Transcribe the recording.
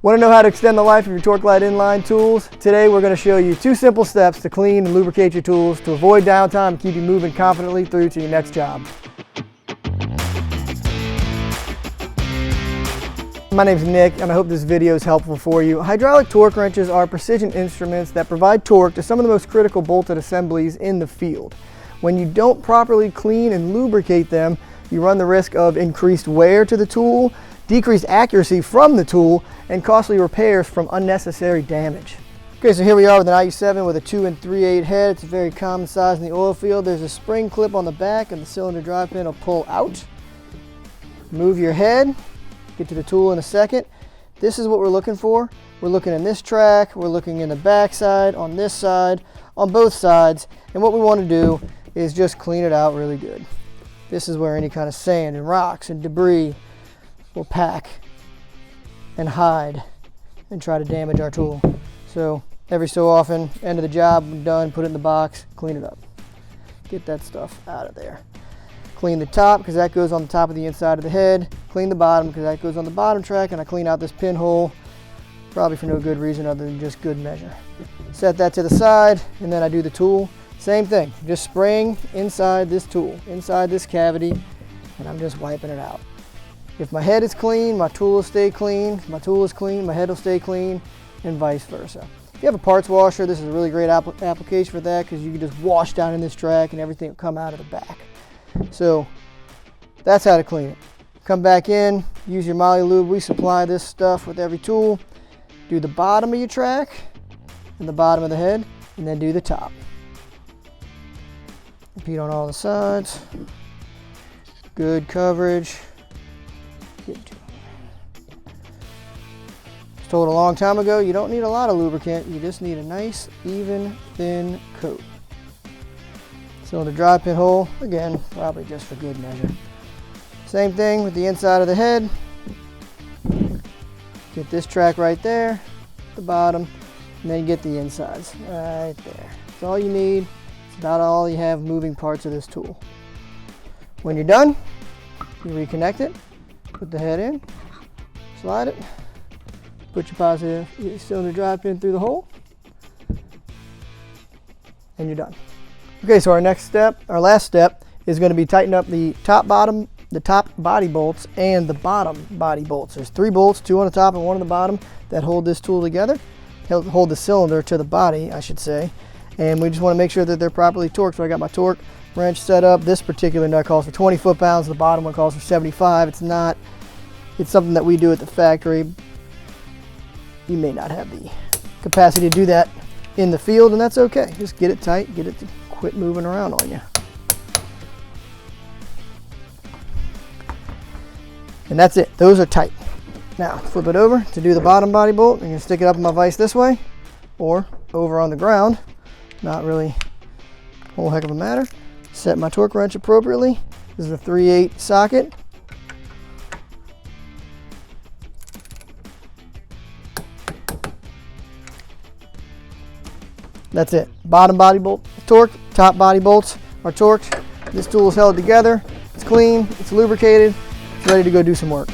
Want to know how to extend the life of your Torq Lite inline tools? Today we're going to show you 2 simple steps to clean and lubricate your tools to avoid downtime and keep you moving confidently through to your next job. My name is Nick and I hope this video is helpful for you. Hydraulic torque wrenches are precision instruments that provide torque to some of the most critical bolted assemblies in the field. When you don't properly clean and lubricate them, you run the risk of increased wear to the tool, decreased accuracy from the tool, and costly repairs from unnecessary damage. Okay, so here we are with an IU-7 with a 2 3/8 head. It's a very common size in the oil field. There's a spring clip on the back and the cylinder drive pin will pull out. Move your head, get to the tool in a second. This is what we're looking for. We're looking in this track, we're looking in the back side, on this side, on both sides, and what we want to do is just clean it out really good. This is where any kind of sand and rocks and debris will pack and hide and try to damage our tool. So every so often, end of the job, I'm done, put it in the box, clean it up. Get that stuff out of there. Clean the top because that goes on the top of the inside of the head. Clean the bottom because that goes on the bottom track, and I clean out this pinhole probably for no good reason other than just good measure. Set that to the side and then I do the tool. Same thing, just spraying inside this tool, inside this cavity, and I'm just wiping it out. If my head is clean, my tool will stay clean. If my tool is clean, my head will stay clean, and vice versa. If you have a parts washer, this is a really great application for that because you can just wash down in this track and everything will come out of the back. So that's how to clean it. Come back in, use your Moly Lube. We supply this stuff with every tool. Do the bottom of your track and the bottom of the head, and then do the top. Repeat on all the sides. Good coverage. Was told a long time ago, you don't need a lot of lubricant, you just need a nice, even, thin coat. Cylinder drive pin hole, again, probably just for good measure. Same thing with the inside of the head. Get this track right there, the bottom, and then you get the insides right there. That's all you need. It's about all you have moving parts of this tool. When you're done, you reconnect it. Put the head in, slide it, put your cylinder drive pin through the hole, and you're done. Okay, so our last step is going to be tighten up the top body bolts and the bottom body bolts. There's 3 bolts, 2 on the top and 1 on the bottom, that hold this tool together, hold the cylinder to the body, I should say. And we just want to make sure that they're properly torqued. So I got my Torq wrench set up. This particular nut calls for 20 foot-pounds. The bottom one calls for 75. It's something that we do at the factory. You may not have the capacity to do that in the field, and that's okay. Just get it tight, get it to quit moving around on you. And that's it. Those are tight. Now flip it over to do the bottom body bolt. I'm going to stick it up in my vise this way or over on the ground. Not really a whole heck of a matter. Set my Torq wrench appropriately. This is a 3/8 socket. That's it. Bottom body bolt torqued, top body bolts are torqued. This tool is held together. It's clean, it's lubricated, it's ready to go do some work.